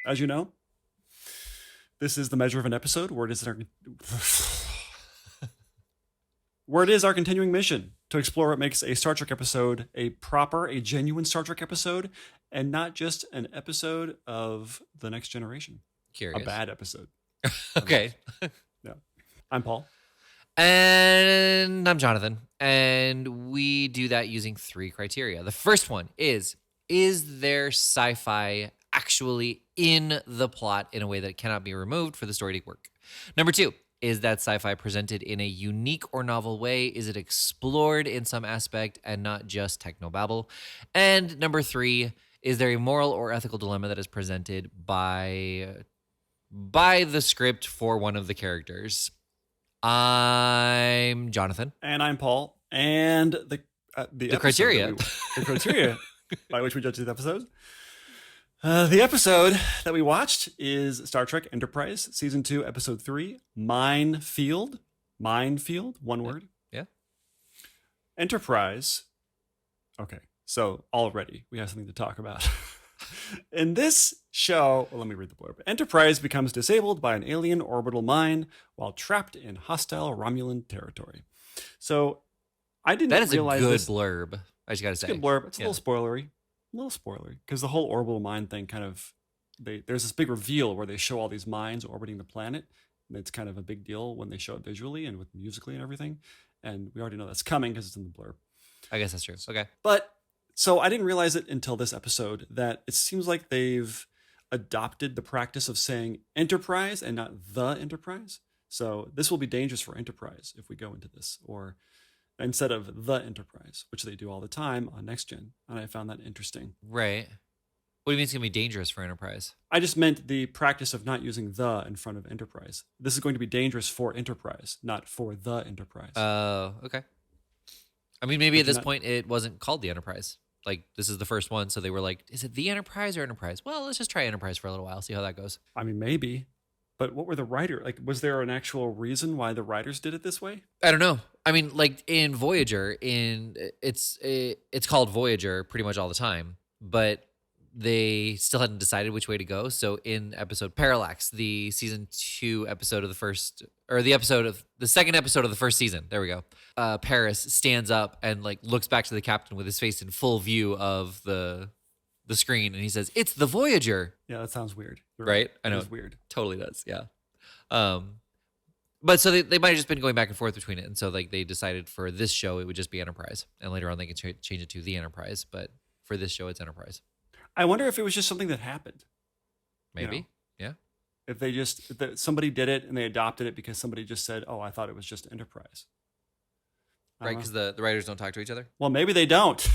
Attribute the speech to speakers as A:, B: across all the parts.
A: As you know, this is the measure of an episode where it is our continuing mission to explore what makes a Star Trek episode a genuine Star Trek episode, and not just an episode of The Next Generation.
B: Curious.
A: A bad episode.
B: Okay.
A: Yeah. I'm Paul.
B: And I'm Jonathan. And we do that using 3 criteria. The first one is there sci-fi actually in the plot in a way that cannot be removed for the story to work? Number 2, is that sci-fi presented in a unique or novel way? Is it explored in some aspect and not just technobabble? And number 3, is there a moral or ethical dilemma that is presented by the script for one of the characters? I'm Jonathan.
A: And I'm Paul. And the
B: criteria.
A: The criteria by which we judge these episodes. The episode that we watched is Star Trek Enterprise, Season 2, Episode 3, Minefield. Minefield, one word.
B: Yeah.
A: Enterprise. Okay, so already we have something to talk about. In this show, let me read the blurb. Enterprise becomes disabled by an alien orbital mine while trapped in hostile Romulan territory. So I didn't realize
B: a good
A: this.
B: blurb. I just got to say.
A: It's a good blurb. It's a little spoilery. Because the whole orbital mine thing there's this big reveal where they show all these mines orbiting the planet. And it's kind of a big deal when they show it visually and with musically and everything. And we already know that's coming because it's in the blurb.
B: I guess that's true. Okay.
A: But so I didn't realize it until this episode that it seems like they've adopted the practice of saying Enterprise and not The Enterprise. So this will be dangerous for Enterprise if we go into this, or instead of The Enterprise, which they do all the time on Next Gen. And I found that interesting.
B: Right. What do you mean it's going to be dangerous for Enterprise?
A: I just meant the practice of not using the in front of Enterprise. This is going to be dangerous for Enterprise, not for The Enterprise.
B: Oh, okay. I mean, maybe at this point it wasn't called the Enterprise. Like, this is the first one, so they were like, is it the Enterprise or Enterprise? Well, let's just try Enterprise for a little while, see how that goes.
A: I mean, maybe. But what were the writers? Like, was there an actual reason why the writers did it this way?
B: I don't know. I mean, like in Voyager, it's called Voyager pretty much all the time, but they still hadn't decided which way to go. So in episode Parallax, the season 2 episode of the second episode of the first season, there we go. Paris stands up and like looks back to the captain with his face in full view of the screen, and he says, "It's the Voyager."
A: Yeah, that sounds weird. You're
B: right? I know.
A: It's weird.
B: Totally does. Yeah. But so they might have just been going back and forth between it, and so like they decided for this show it would just be Enterprise, and later on they can change it to the Enterprise. But for this show, it's Enterprise.
A: I wonder if it was just something that happened.
B: Maybe. Yeah.
A: If somebody did it and they adopted it because somebody just said, "Oh, I thought it was just Enterprise."
B: Right, because the writers don't talk to each other?
A: Well, maybe they don't.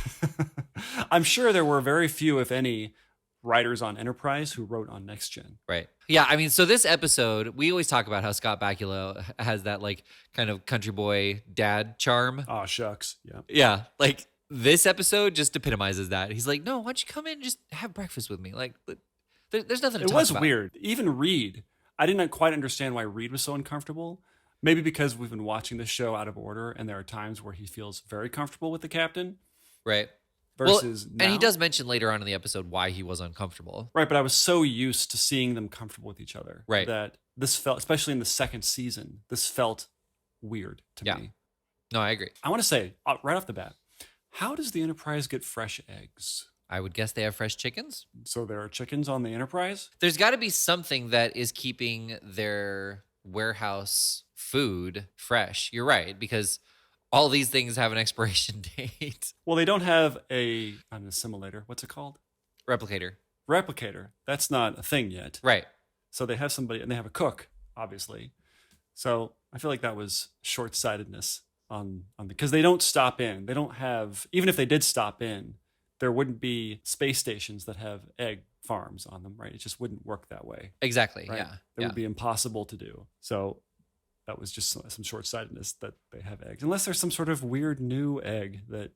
A: I'm sure there were very few, if any, writers on Enterprise who wrote on Next Gen.
B: Right. Yeah, I mean, so this episode, we always talk about how Scott Bakula has that like kind of country boy dad charm.
A: Oh, shucks. Yeah.
B: Yeah, like this episode just epitomizes that. He's like, no, why don't you come in and just have breakfast with me? Like, there's nothing to talk about. It was
A: weird. Even Reed, I didn't quite understand why Reed was so uncomfortable. Maybe because we've been watching this show out of order, and there are times where he feels very comfortable with the captain.
B: Right.
A: Versus now.
B: And he does mention later on in the episode why he was uncomfortable.
A: Right, but I was so used to seeing them comfortable with each other.
B: Right.
A: That this felt, especially in the second season, this felt weird to me.
B: No, I agree.
A: I want to say, right off the bat, how does the Enterprise get fresh eggs?
B: I would guess they have fresh chickens.
A: So there are chickens on the Enterprise?
B: There's got to be something that is keeping their warehouse food fresh. You're right, because all these things have an expiration date.
A: Well, they don't have an assimilator. What's it called?
B: Replicator.
A: That's not a thing yet.
B: Right.
A: So they have somebody, and they have a cook, obviously. So I feel like that was short-sightedness because they don't stop in. They don't have, even if they did stop in, there wouldn't be space stations that have egg farms on them, right? It just wouldn't work that way.
B: Exactly.
A: Right?
B: Yeah.
A: It would be impossible to do. So that was just some short-sightedness that they have eggs, unless there's some sort of weird new egg that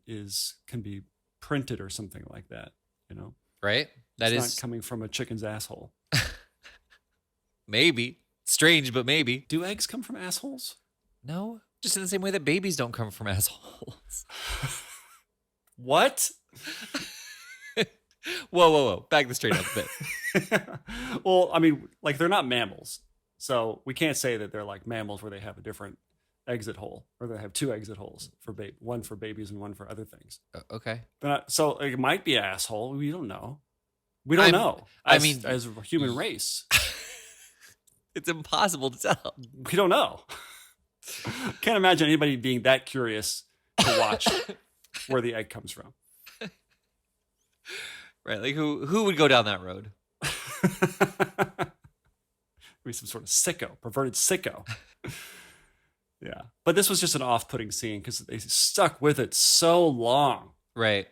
A: can be printed or something like that,
B: Right. That
A: it's
B: is
A: not coming from a chicken's asshole.
B: Maybe. Strange, but maybe.
A: Do eggs come from assholes?
B: No. Just in the same way that babies don't come from assholes.
A: What?
B: Whoa. Back this straight up a bit.
A: Well, I mean, like they're not mammals. So we can't say that they're like mammals where they have a different exit hole or they have two exit holes for one for babies and one for other things.
B: Okay.
A: They're not, so it might be an asshole. We don't know. We don't know. As a human race,
B: it's impossible to tell.
A: we don't know. Can't imagine anybody being that curious to watch where the egg comes from.
B: Right. Like who would go down that road?
A: Be some sort of sicko, perverted sicko. Yeah. But this was just an off-putting scene because they stuck with it so long.
B: Right.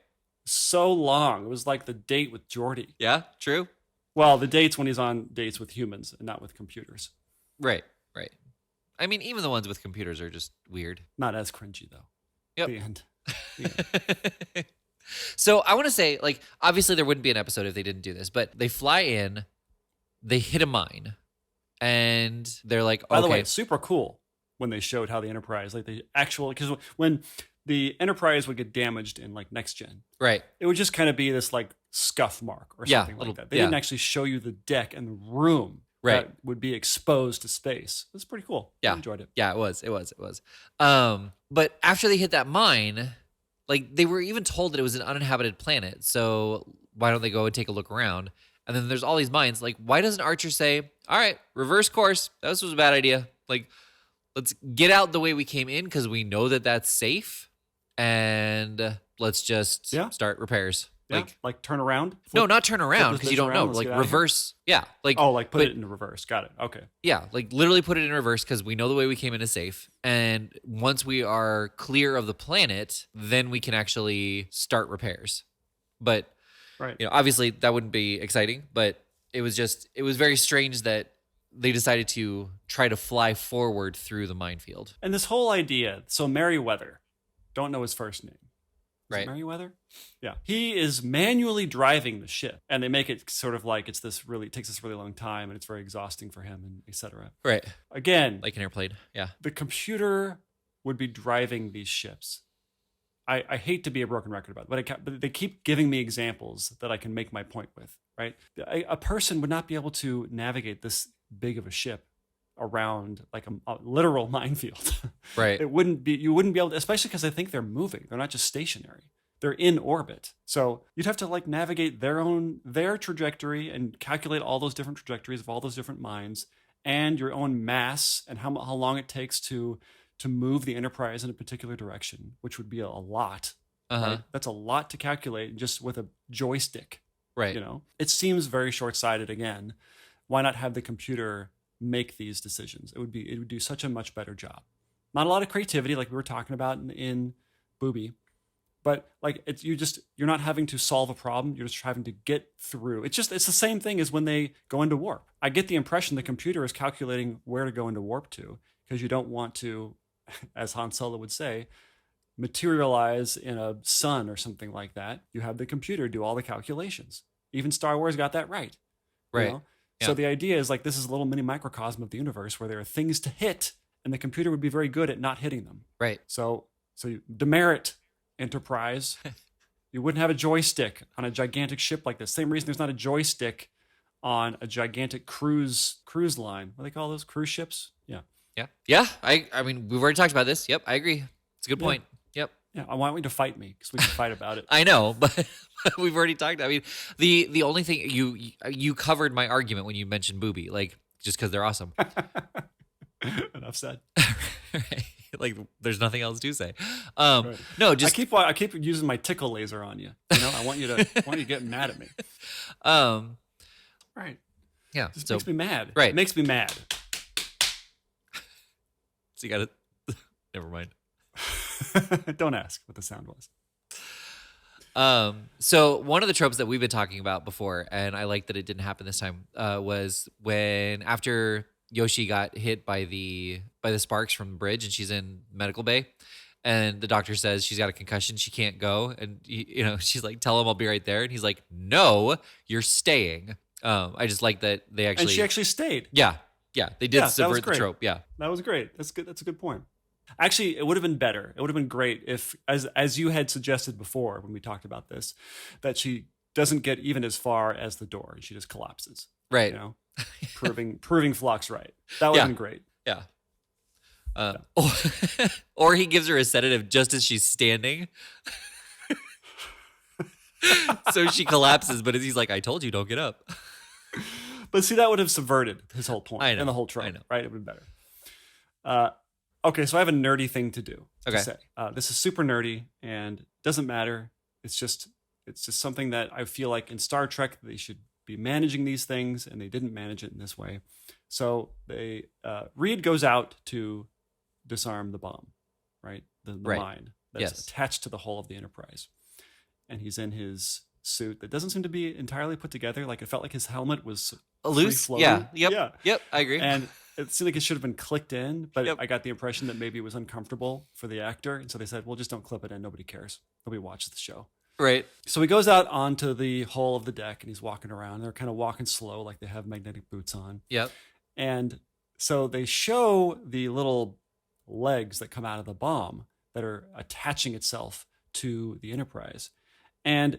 A: So long. It was like the date with Geordi.
B: Yeah, true.
A: Well, the dates when he's on dates with humans and not with computers.
B: Right. I mean, even the ones with computers are just weird.
A: Not as cringy, though.
B: Yep.
A: The end.
B: So I want to say, like, obviously there wouldn't be an episode if they didn't do this, but they fly in, they hit a mine, and they're like,
A: By the way,
B: okay.
A: it's super cool when they showed how the Enterprise, like the actual, because when the Enterprise would get damaged in like Next Gen,
B: Right.
A: it would just kind of be this like scuff mark or something like that. They didn't actually show you the deck and the room that would be exposed to space. It was pretty cool.
B: Yeah.
A: I enjoyed it.
B: Yeah, it was. But after they hit that mine, like they were even told that it was an uninhabited planet. So why don't they go and take a look around? And then there's all these mines. Like, why doesn't Archer say, all right, reverse course. This was a bad idea. Like, let's get out the way we came in because we know that that's safe. And let's just start repairs.
A: Yeah. Like turn around?
B: No, not turn around because you don't know. Like reverse. Yeah. Like
A: put it in reverse. Got it. Okay.
B: Yeah. Like literally put it in reverse because we know the way we came in is safe. And once we are clear of the planet, then we can actually start repairs. But, obviously that wouldn't be exciting, but it was very strange that they decided to try to fly forward through the minefield.
A: And this whole idea, so Merryweather, don't know his first name.
B: Right.
A: Merryweather? Yeah. He is manually driving the ship. And they make it sort of like it takes this really long time and it's very exhausting for him and etc.
B: Right.
A: Again,
B: like an airplane. Yeah.
A: The computer would be driving these ships. I hate to be a broken record about it, but they keep giving me examples that I can make my point with, right? A person would not be able to navigate this big of a ship around like a literal minefield.
B: Right.
A: You wouldn't be able to, especially because I think they're moving. They're not just stationary. They're in orbit. So you'd have to like navigate their trajectory and calculate all those different trajectories of all those different mines and your own mass and how long it takes to move the Enterprise in a particular direction, which would be a lot. Right? That's a lot to calculate just with a joystick.
B: Right.
A: It seems very short-sighted again. Why not have the computer make these decisions? It would do such a much better job. Not a lot of creativity like we were talking about in Booby, but like you're not having to solve a problem. You're just having to get through. It's the same thing as when they go into warp. I get the impression the computer is calculating where to go into warp to because you don't want to, as Han Solo would say, materialize in a sun or something like that. You have the computer do all the calculations. Even Star Wars got that right.
B: Right. Yeah.
A: So the idea is like this is a little mini microcosm of the universe where there are things to hit and the computer would be very good at not hitting them.
B: Right.
A: So you demerit Enterprise. You wouldn't have a joystick on a gigantic ship like this. Same reason there's not a joystick on a gigantic cruise line. What do they call those? Cruise ships? Yeah.
B: Yeah. I mean, we've already talked about this. Yep. I agree. It's a good point. Yep.
A: Yeah. I want you to fight me because we can fight about it.
B: I know, but we've already talked. I mean, the only thing you covered my argument when you mentioned Booby, like just because they're awesome.
A: Enough said.
B: Right. Like there's nothing else to say.
A: Right.
B: No, just
A: I keep using my tickle laser on you. I want you to get mad at me. Right.
B: Yeah.
A: Just makes me mad.
B: Right.
A: It makes me mad.
B: So you got it. Never mind.
A: Don't ask what the sound was.
B: So one of the tropes that we've been talking about before, and I like that it didn't happen this time, was when after Yoshi got hit by the sparks from the bridge and she's in medical bay and the doctor says she's got a concussion, she can't go, and she's like, tell him I'll be right there, and he's like, no, you're staying. I just like that they actually,
A: and she actually stayed.
B: Yeah, they did subvert the trope. Yeah,
A: that was great. That's good. That's a good point. Actually, it would have been better. It would have been great if, as you had suggested before when we talked about this, that she doesn't get even as far as the door, and she just collapses.
B: Right.
A: You know, proving Phlox right. That would have been great.
B: Yeah. Or he gives her a sedative just as she's standing. So she collapses, but he's like, I told you, don't get up.
A: But see, that would have subverted his whole point
B: I know,
A: and the whole trope,
B: I know.
A: right? It would be better. Okay, so I have a nerdy thing to do.
B: Okay.
A: To say. This is super nerdy and doesn't matter. It's just something that I feel like in Star Trek they should be managing these things, and they didn't manage it in this way. So Reed goes out to disarm the bomb, right? The mine that's attached to the hull of the Enterprise. And he's in his suit that doesn't seem to be entirely put together. Like, it felt like his helmet was
B: loose.
A: free-floating.
B: Yep, I agree.
A: And it seemed like it should have been clicked in, but I got the impression that maybe it was uncomfortable for the actor. And so they said, well, just don't clip it in. Nobody cares. Nobody watches the show.
B: Right.
A: So he goes out onto the hull of the deck and he's walking around. They're kind of walking slow, like they have magnetic boots on.
B: Yep.
A: And so they show the little legs that come out of the bomb that are attaching itself to the Enterprise. And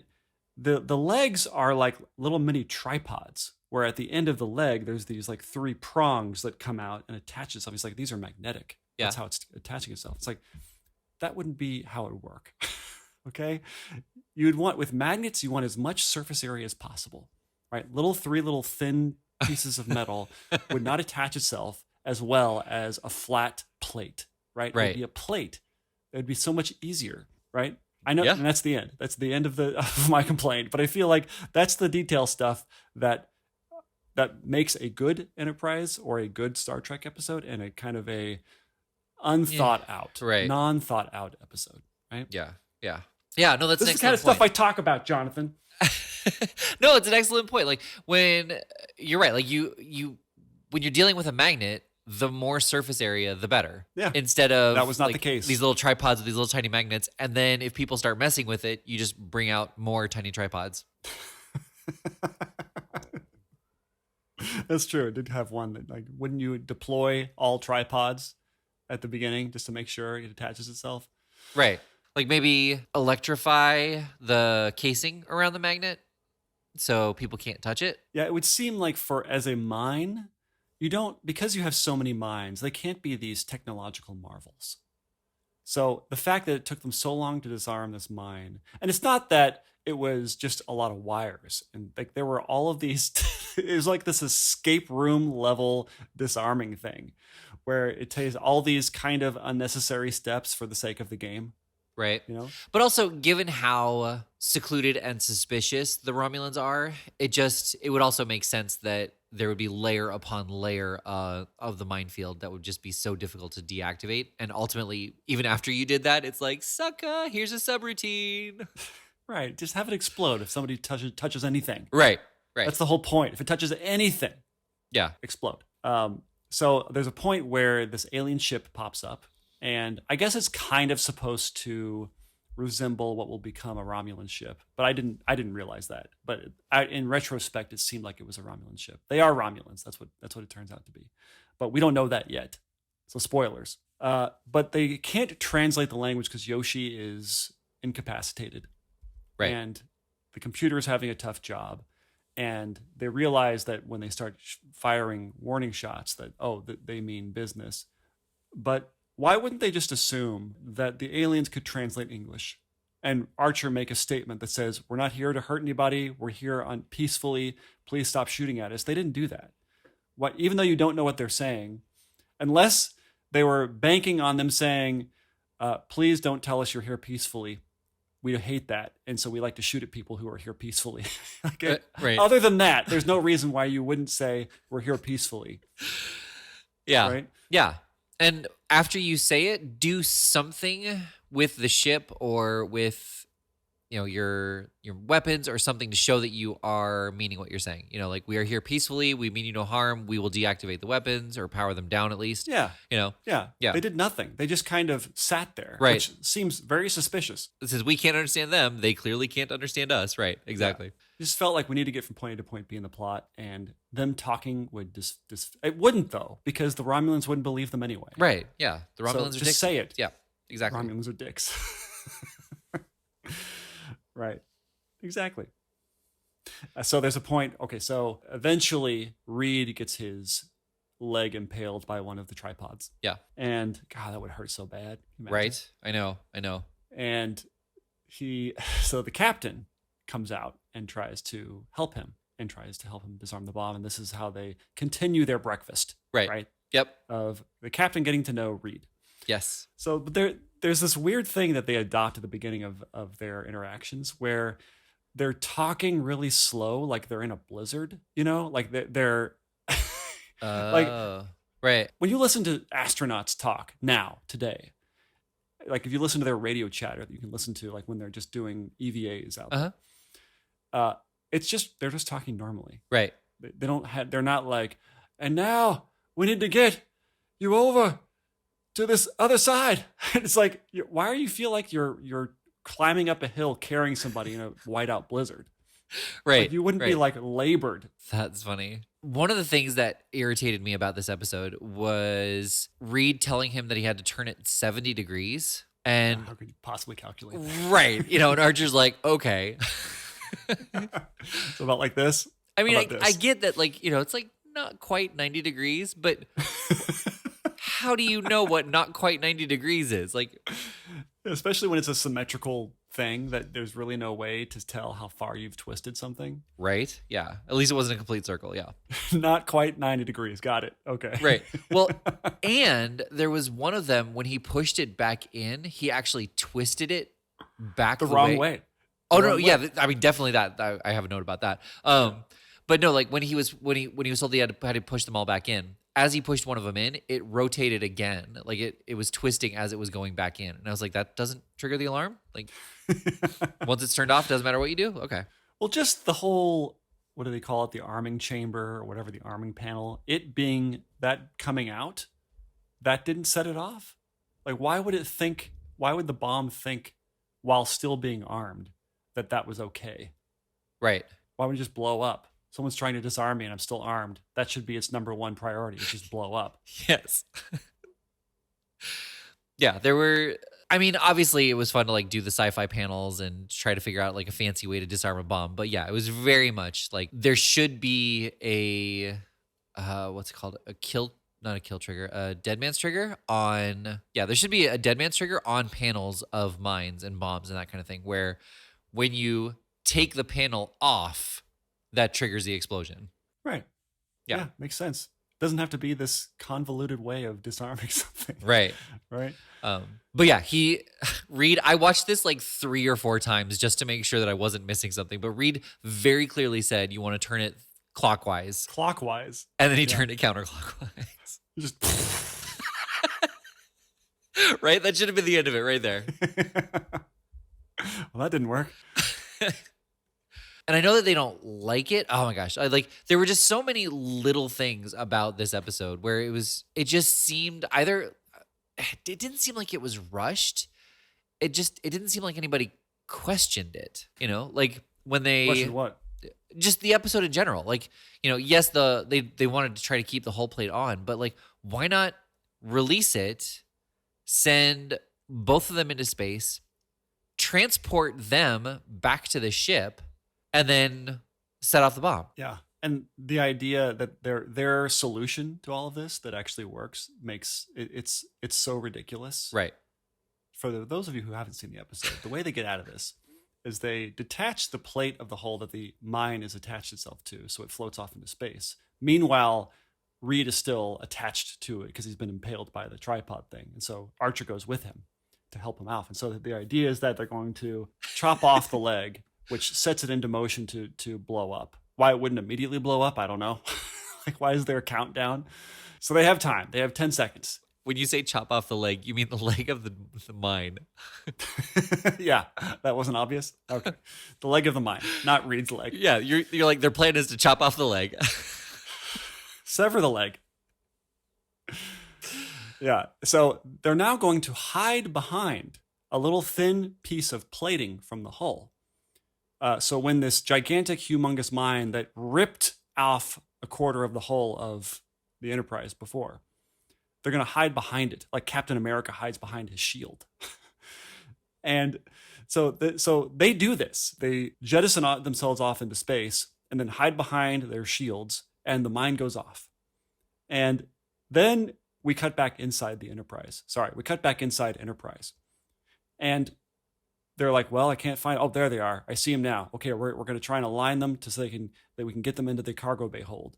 A: the legs are like little mini tripods, where at the end of the leg, there's these like 3 prongs that come out and attach itself. He's like, these are magnetic.
B: Yeah.
A: That's how it's attaching itself. It's like, that wouldn't be how it would work. Okay. You'd want, with magnets, you want as much surface area as possible, right? 3 little thin pieces of metal would not attach itself as well as a flat plate, right?
B: Right.
A: It would be a plate. It would be so much easier, right? I know,
B: Yeah.
A: and that's the end. That's the end of my complaint. But I feel like that's the detail stuff that makes a good Enterprise or a good Star Trek episode, and a kind of a unthought out, non-thought out episode, right?
B: Yeah. No, that's
A: this is the kind of stuff I talk about, Jonathan.
B: No, it's an excellent point. Like, when you're right, like you when you're dealing with a magnet, the more surface area, the better.
A: Yeah.
B: Instead of
A: that was not the case.
B: These little tripods with these little tiny magnets, and then if people start messing with it, you just bring out more tiny tripods.
A: That's true. It did have one that, like, wouldn't you deploy all tripods at the beginning just to make sure it attaches itself?
B: Right. Like, maybe electrify the casing around the magnet so people can't touch it.
A: Yeah, it would seem like as a mine, you don't, because you have so many mines, they can't be these technological marvels. So the fact that it took them so long to disarm this mine, and it's not that it was just a lot of wires, and like there were all of these, it was like this escape room level disarming thing where it takes all these kind of unnecessary steps for the sake of the game.
B: Right.
A: You know?
B: But also, given how secluded and suspicious the Romulans are, it would also make sense that there would be layer upon layer of the minefield that would just be so difficult to deactivate. And ultimately, even after you did that, it's like, sucker, here's a subroutine.
A: Right. Just have it explode if somebody touches anything.
B: Right.
A: That's the whole point. If it touches anything, explode. So there's a point where this alien ship pops up, and I guess it's kind of supposed to resemble what will become a Romulan ship, but I didn't realize that. But in retrospect, it seemed like it was a Romulan ship. They are Romulans. That's what it turns out to be, but we don't know that yet. So spoilers. But they can't translate the language because Yoshi is incapacitated,
B: right?
A: And the computer is having a tough job. And they realize that when they start firing warning shots that they mean business. But why wouldn't they just assume that the aliens could translate English and Archer make a statement that says, we're not here to hurt anybody. We're here peacefully. Please stop shooting at us. They didn't do that. Even though you don't know what they're saying, unless they were banking on them saying, please don't tell us you're here peacefully. We hate that, and so we like to shoot at people who are here peacefully.
B: Right.
A: Other than that, there's no reason why you wouldn't say we're here peacefully.
B: Yeah.
A: Right?
B: Yeah. And after you say it, do something with the ship or with your weapons or something to show that you are meaning what you're saying. Like, we are here peacefully. We mean you no harm. We will deactivate the weapons or power them down at least.
A: Yeah.
B: Yeah.
A: They did nothing. They just kind of sat there,
B: right?
A: Which seems very suspicious.
B: It says we can't understand them. They clearly can't understand us. Right. Exactly.
A: Yeah. It just felt like we need to get from point A to point B in the plot, and them talking would just it wouldn't, though, because the Romulans wouldn't believe them anyway.
B: Right. Yeah. The Romulans are
A: just
B: dicks.
A: say it.
B: Yeah. Exactly.
A: Romulans are dicks. Right. Exactly. So there's a point. Okay, so eventually Reed gets his leg impaled by one of the tripods.
B: Yeah.
A: And God, that would hurt so bad. Imagine.
B: Right. I know.
A: And so the captain comes out and tries to help him disarm the bomb. And this is how they continue their breakfast.
B: Right. Yep.
A: Of the captain getting to know Reed.
B: Yes.
A: So there's this weird thing that they adopt at the beginning of their interactions where they're talking really slow, like they're in a blizzard, like they're like,
B: right.
A: when you listen to astronauts talk now, today, like if you listen to their radio chatter that you can listen to, like when they're just doing EVAs out there, they're just talking normally.
B: Right.
A: They're not like, and now we need to get you over to this other side. It's like, why do you feel like you're climbing up a hill carrying somebody in a whiteout blizzard?
B: Right.
A: Like you wouldn't be like labored.
B: That's funny. One of the things that irritated me about this episode was Reed telling him that he had to turn it 70 degrees. And
A: how could you possibly calculate that?
B: Right. And Archer's like, okay.
A: So about like this?
B: I mean, I get that, like, it's like not quite 90 degrees, but how do you know what not quite 90 degrees is? Like,
A: especially when it's a symmetrical thing that there's really no way to tell how far you've twisted something.
B: Right. Yeah. At least it wasn't a complete circle. Yeah.
A: Not quite 90 degrees. Got it. Okay.
B: Right. Well, and there was one of them when he pushed it back in, he actually twisted it back
A: the wrong way.
B: Oh no, yeah. I mean, definitely that. I have a note about that. But no, like when he was told he had to push them all back in, as he pushed one of them in, it rotated again. Like it was twisting as it was going back in. And I was like, that doesn't trigger the alarm? Like once it's turned off, doesn't matter what you do? Okay.
A: Well, just the whole, what do they call it? The arming chamber or whatever, the arming panel, it being that coming out, that didn't set it off. Like why would the bomb think while still being armed that was okay?
B: Right.
A: Why would it just blow up? Someone's trying to disarm me and I'm still armed. That should be its number one priority. It's just blow up.
B: Yes. Yeah, obviously it was fun to like do the sci-fi panels and try to figure out like a fancy way to disarm a bomb. But yeah, it was very much like there should be a, what's it called? Not a kill trigger, a dead man's trigger there should be a dead man's trigger on panels of mines and bombs and that kind of thing, where when you take the panel off, that triggers the explosion.
A: Right. Yeah, makes sense. Doesn't have to be this convoluted way of disarming something.
B: Right.
A: Right.
B: But yeah, Reed, I watched this like 3 or 4 times just to make sure that I wasn't missing something. But Reed very clearly said you want to turn it clockwise.
A: Clockwise.
B: And then he turned it counterclockwise.
A: Just
B: right? That should have been the end of it right there.
A: Well, that didn't work.
B: And I know that they don't like it. Oh my gosh. There were just so many little things about this episode where it just seemed it didn't seem like it was rushed. It didn't seem like anybody questioned it, like when they
A: questioned what?
B: Just the episode in general. Like, yes, they wanted to try to keep the whole plate on, but like, why not release it, send both of them into space, transport them back to the ship, and then set off the bomb?
A: Yeah. And the idea that their solution to all of this that actually works makes it's so ridiculous.
B: Right.
A: For those of you who haven't seen the episode, the way they get out of this is they detach the plate of the hull that the mine is attached itself to, so it floats off into space. Meanwhile, Reed is still attached to it because he's been impaled by the tripod thing. And so Archer goes with him to help him out. And so the idea is that they're going to chop off the leg, which sets it into motion to blow up. Why it wouldn't immediately blow up, I don't know. Like, why is there a countdown? So they have time. They have 10 seconds.
B: When you say chop off the leg, you mean the leg of the mine.
A: Yeah, that wasn't obvious. Okay. The leg of the mine, not Reed's leg.
B: Yeah, you're like, their plan is to chop off the leg.
A: Sever the leg. Yeah. So they're now going to hide behind a little thin piece of plating from the hull. So when this gigantic, humongous mine that ripped off a quarter of the hull of the Enterprise before, they're going to hide behind it, like Captain America hides behind his shield. And so they do this. They jettison themselves off into space and then hide behind their shields, and the mine goes off. And then we cut back inside the Enterprise. Sorry, we cut back inside Enterprise. And they're like, well, I can't find. Oh, there they are. I see them now. Okay, we're going to try and align them so that we can get them into the cargo bay hold.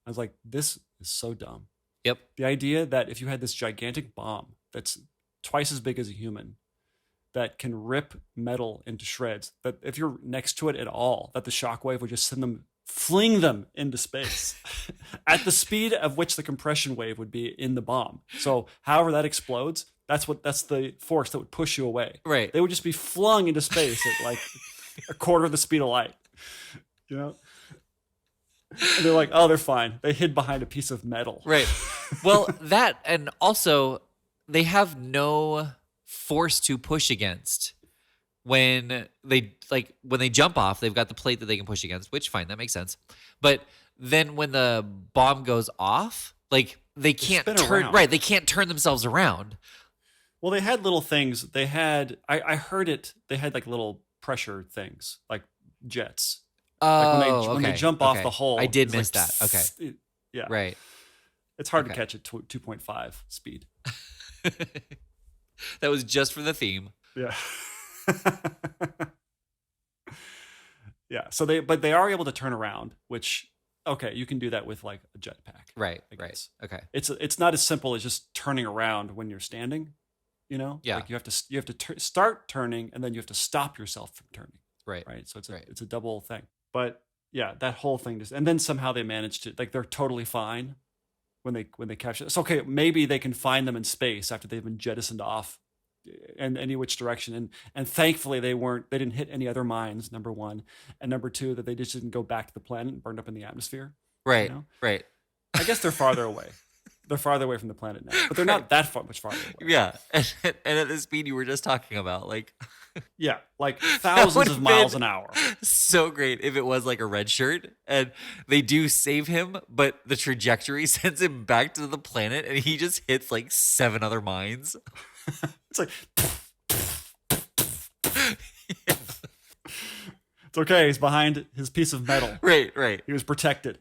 A: I was like, this is so dumb.
B: Yep.
A: The idea that if you had this gigantic bomb that's twice as big as a human, that can rip metal into shreds, that if you're next to it at all, that the shockwave would just fling them into space at the speed of which the compression wave would be in the bomb. So however that explodes, that's the force that would push you away.
B: Right.
A: They would just be flung into space at like a quarter of the speed of light. You know? And they're like, oh, they're fine. They hid behind a piece of metal.
B: Right. Well, that, and also they have no force to push against. When they jump off, they've got the plate that they can push against, which fine, that makes sense. But then when the bomb goes off, like they can't turn
A: around.
B: Right, they can't turn themselves around.
A: Well, they had little things. They had I heard it. They had like little pressure things, like jets.
B: Oh,
A: like when they jump off the hull.
B: I did
A: it's
B: miss
A: like,
B: that. Okay.
A: Yeah.
B: Right.
A: It's hard to catch at 2.5 speed.
B: That was just for the theme.
A: Yeah. Yeah. So they are able to turn around, which okay, you can do that with like a jetpack.
B: Right.
A: I guess.
B: Right. Okay.
A: It's not as simple as just turning around when you're standing. You know.
B: Yeah.
A: Like you have to start turning, and then you have to stop yourself from turning.
B: Right.
A: Right. So it's a double thing. But yeah, that whole thing and then somehow they managed to, like, they're totally fine when they capture. It's okay. Maybe they can find them in space after they've been jettisoned off in any which direction. And thankfully they didn't hit any other mines, number one. And number two, that they just didn't go back to the planet and burned up in the atmosphere.
B: Right.
A: You know?
B: Right.
A: I guess they're farther away. They're farther away from the planet now, but they're not that much farther away.
B: Yeah. And at the speed you were just talking about, like,
A: yeah, like thousands of miles an hour.
B: So great if it was like a red shirt and they do save him, but the trajectory sends him back to the planet and he just hits like 7 other mines.
A: It's like, yeah. It's okay. He's behind his piece of metal.
B: Right, right.
A: He was protected.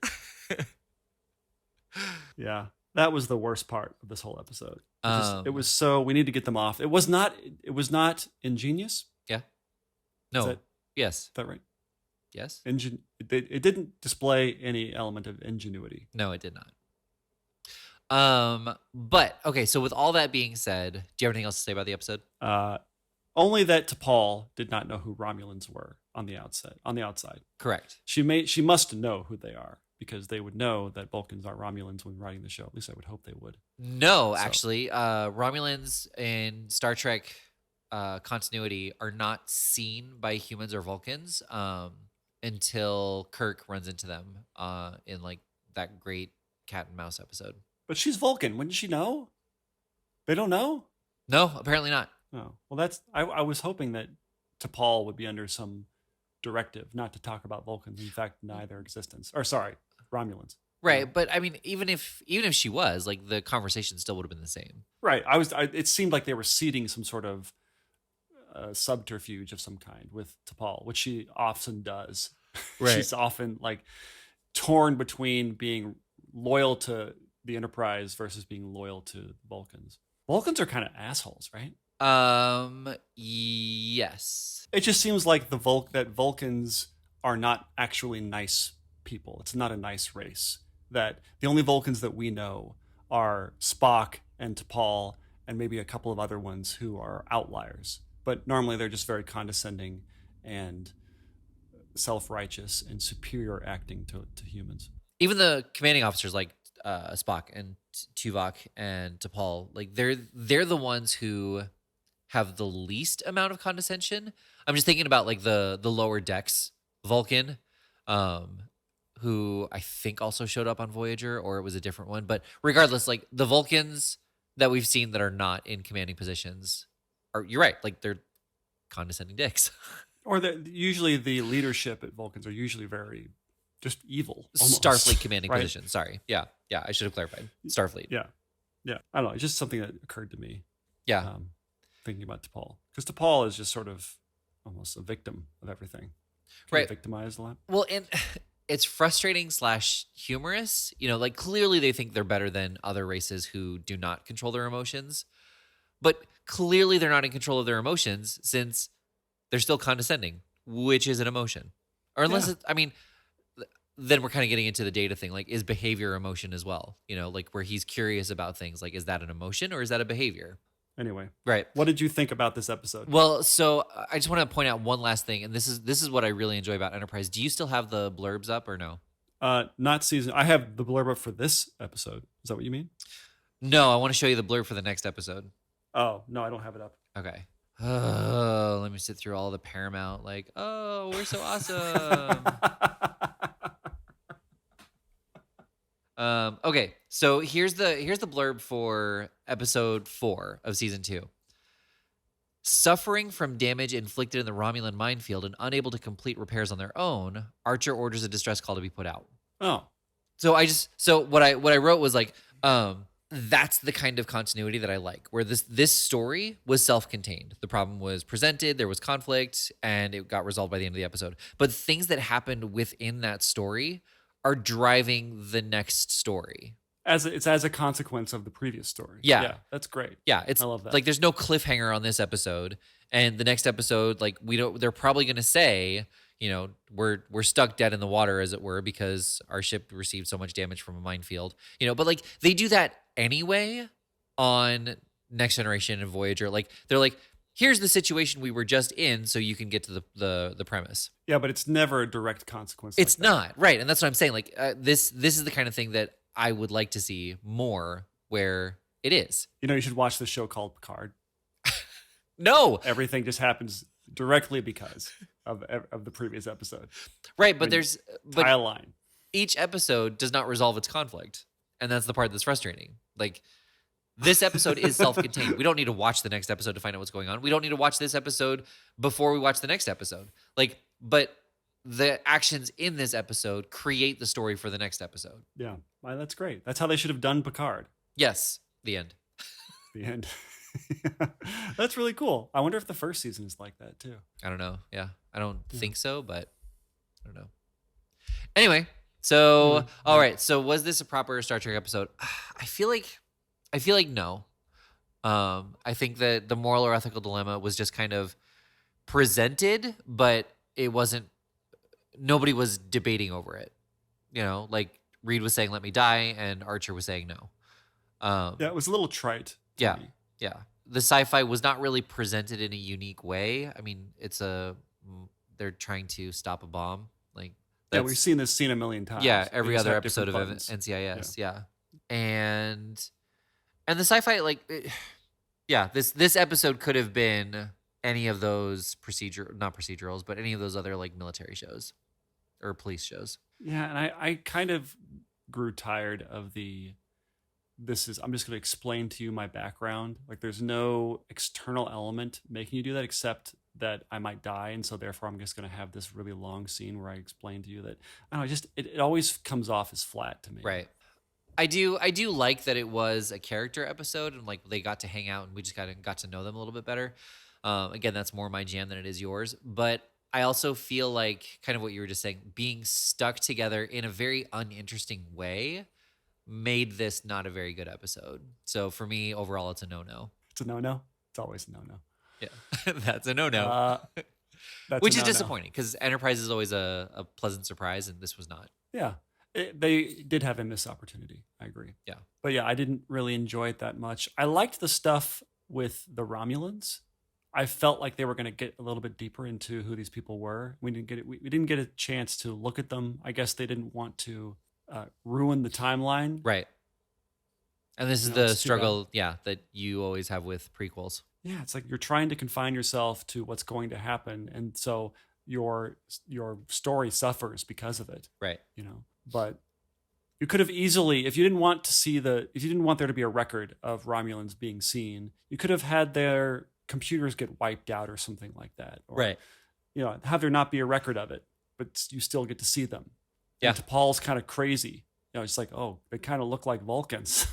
A: Yeah, that was the worst part of this whole episode. It was so, we need to get them off. It was not ingenious.
B: Yeah. No.
A: Yes.
B: Is
A: that right?
B: Yes.
A: It didn't display any element of ingenuity.
B: No, it did not. But okay, so with all that being said, do you have anything else to say about the episode?
A: Only that T'Pol did not know who Romulans were on the outside.
B: Correct.
A: She must know who they are, because they would know that Vulcans aren't Romulans when writing the show. At least I would hope they would.
B: No, actually, Romulans in Star Trek continuity are not seen by humans or Vulcans until Kirk runs into them in like that great cat and mouse episode.
A: But she's Vulcan. Wouldn't she know? They don't know?
B: No, apparently not.
A: Oh, well, I was hoping that T'Pol would be under some directive not to talk about Vulcans. In fact, deny their existence. Or sorry, Romulans.
B: Right, but I mean, even if she was, like, the conversation still would have been the same.
A: Right. It seemed like they were seeding some sort of subterfuge of some kind with T'Pol, which she often does.
B: Right.
A: She's often like torn between being loyal to the Enterprise versus being loyal to Vulcans. Vulcans are kind of assholes, right?
B: Yes.
A: It just seems like that Vulcans are not actually nice people. It's not a nice race. That the only Vulcans that we know are Spock and T'Pol and maybe a couple of other ones who are outliers. But normally they're just very condescending and self-righteous and superior acting to humans.
B: Even the commanding officers like Spock and Tuvok and T'Pol, like they're the ones who have the least amount of condescension. I'm just thinking about like the lower decks Vulcan, who I think also showed up on Voyager, or it was a different one. But regardless, like the Vulcans that we've seen that are not in commanding positions are, you're right, like they're condescending dicks.
A: Or usually the leadership at Vulcans are usually very just evil. Almost.
B: Starfleet commanding
A: right?
B: position. Sorry. Yeah. I should have clarified. Starfleet.
A: Yeah. I don't know. It's just something that occurred to me.
B: Yeah.
A: thinking about T'Pol, because T'Pol is just sort of almost a victim of everything.
B: Right.
A: Victimized a lot.
B: Well, and it's frustrating / humorous. Like clearly they think they're better than other races who do not control their emotions. But clearly they're not in control of their emotions since they're still condescending, which is an emotion. Or unless then we're kind of getting into the data thing. Like, is behavior emotion as well? Like where he's curious about things. Like, is that an emotion or is that a behavior?
A: Anyway,
B: right.
A: What did you think about this episode?
B: Well, so I just want to point out one last thing, and this is what I really enjoy about Enterprise. Do you still have the blurbs up or no?
A: Not season. I have the blurb up for this episode. Is that what you mean?
B: No, I want to show you the blurb for the next episode.
A: Oh, no, I don't have it up.
B: Okay. Oh, let me sit through all the Paramount. Like, oh, we're so awesome. Okay, so here's the blurb for episode 4 of season 2. Suffering from damage inflicted in the Romulan minefield and unable to complete repairs on their own, Archer orders a distress call to be put out.
A: Oh.
B: So what I wrote was like, that's the kind of continuity that I like, where this story was self-contained. The problem was presented, there was conflict, and it got resolved by the end of the episode. But things that happened within that story are driving the next story.
A: It's as a consequence of the previous story.
B: Yeah.
A: That's great.
B: Yeah,
A: I love that.
B: Like there's no cliffhanger on this episode, and the next episode, like they're probably going to say, we're stuck dead in the water, as it were, because our ship received so much damage from a minefield. But like they do that anyway on Next Generation and Voyager. Like they're like, here's the situation we were just in, so you can get to the premise.
A: Yeah, but it's never a direct consequence.
B: It's not, right? And that's what I'm saying. Like this is the kind of thing that I would like to see more, where it is.
A: You should watch the show called Picard.
B: No,
A: everything just happens directly because of the previous episode.
B: Right, but there's
A: tie a line.
B: Each episode does not resolve its conflict, and that's the part that's frustrating. Like, this episode is self-contained. We don't need to watch the next episode to find out what's going on. We don't need to watch this episode before we watch the next episode. Like, but the actions in this episode create the story for the next episode.
A: Yeah, well, that's great. That's how they should have done Picard.
B: Yes, the end.
A: The end. That's really cool. I wonder if the first season is like that too.
B: I don't know. Yeah, I don't think so, but I don't know. Anyway, so all right. So was this a proper Star Trek episode? I feel like no. I think that the moral or ethical dilemma was just kind of presented, but it wasn't. Nobody was debating over it. Like Reed was saying, "Let me die," and Archer was saying no.
A: Yeah, it was a little trite.
B: Yeah. Yeah. The sci-fi was not really presented in a unique way. I mean, they're trying to stop a bomb. Like,
A: yeah, we've seen this scene a million times.
B: Yeah, every other episode of NCIS. Yeah. And the sci-fi, like, this episode could have been any of those not procedurals, but any of those other like military shows or police shows.
A: Yeah, and I kind of grew tired of I'm just going to explain to you my background. Like, there's no external element making you do that except that I might die. And so therefore I'm just going to have this really long scene where I explain to you that, I don't know, it always comes off as flat to me.
B: Right. I do like that it was a character episode and like they got to hang out and we just got to know them a little bit better. Again, that's more my jam than it is yours. But I also feel like kind of what you were just saying, being stuck together in a very uninteresting way made this not a very good episode. So for me, overall, it's a no-no.
A: It's a no-no? It's always a no-no.
B: Yeah, that's a no-no. Which is disappointing because Enterprise is always a pleasant surprise, and this was not.
A: Yeah, they did have a missed opportunity. I agree.
B: Yeah.
A: But yeah, I didn't really enjoy it that much. I liked the stuff with the Romulans. I felt like they were going to get a little bit deeper into who these people were. We didn't get a chance to look at them. I guess they didn't want to ruin the timeline.
B: Right. And this is the struggle, that you always have with prequels.
A: Yeah, it's like you're trying to confine yourself to what's going to happen, and so your story suffers because of it.
B: Right.
A: But you could have easily, if you didn't want there to be a record of Romulans being seen, you could have had their computers get wiped out or something like that. Or,
B: right.
A: Have there not be a record of it, but you still get to see them.
B: Yeah.
A: And T'Pol's kind of crazy. It's like, oh, they kind of look like Vulcans,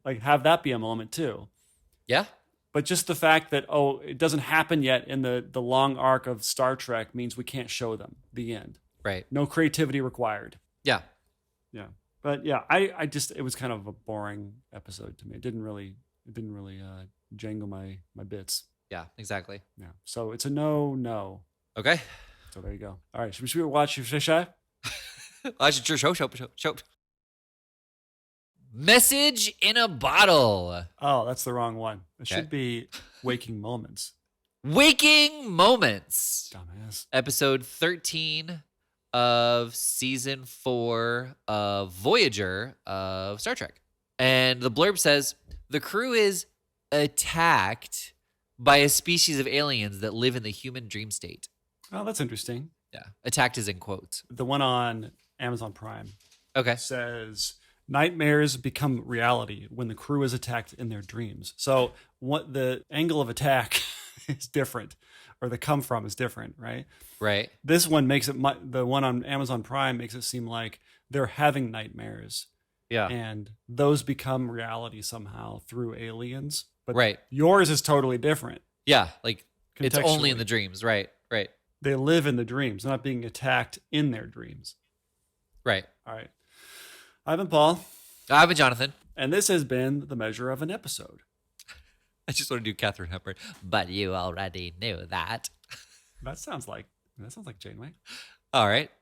A: like have that be a moment too.
B: Yeah.
A: But just the fact that, it doesn't happen yet in the long arc of Star Trek means we can't show them. The end.
B: Right.
A: No creativity required.
B: Yeah.
A: Yeah. But yeah, I just, it was kind of a boring episode to me. It didn't really jangle my bits.
B: Yeah, exactly.
A: Yeah. So it's a no.
B: Okay.
A: So there you go. All right. Should we watch Shisha?
B: I should show. Message in a bottle.
A: Oh, that's the wrong one. It
B: Okay.
A: should be Waking Moments.
B: Waking Moments.
A: Dumbass.
B: Episode 13 of season 4 of Voyager of Star Trek. And the blurb says, the crew is attacked by a species of aliens that live in the human dream state.
A: Oh, that's interesting.
B: Yeah. Attacked is in quotes.
A: The one on Amazon Prime
B: Okay.
A: says nightmares become reality when the crew is attacked in their dreams. So what the angle of attack is different, or the come from is different, right?
B: Right.
A: This one makes it, the one on Amazon Prime makes it seem like they're having nightmares.
B: Yeah.
A: And those become reality somehow through aliens. But
B: Right.
A: yours is totally different.
B: Yeah. Like it's only in
A: Contextually.
B: the dreams. Right. Right.
A: They live in the dreams, not being attacked in their dreams.
B: Right.
A: All right. Ivan Paul,
B: I'm a Jonathan.
A: and this has been The Measure of an Episode.
B: I just want to do Catherine Hepburn. But you already knew that.
A: That sounds like Janeway.
B: All right.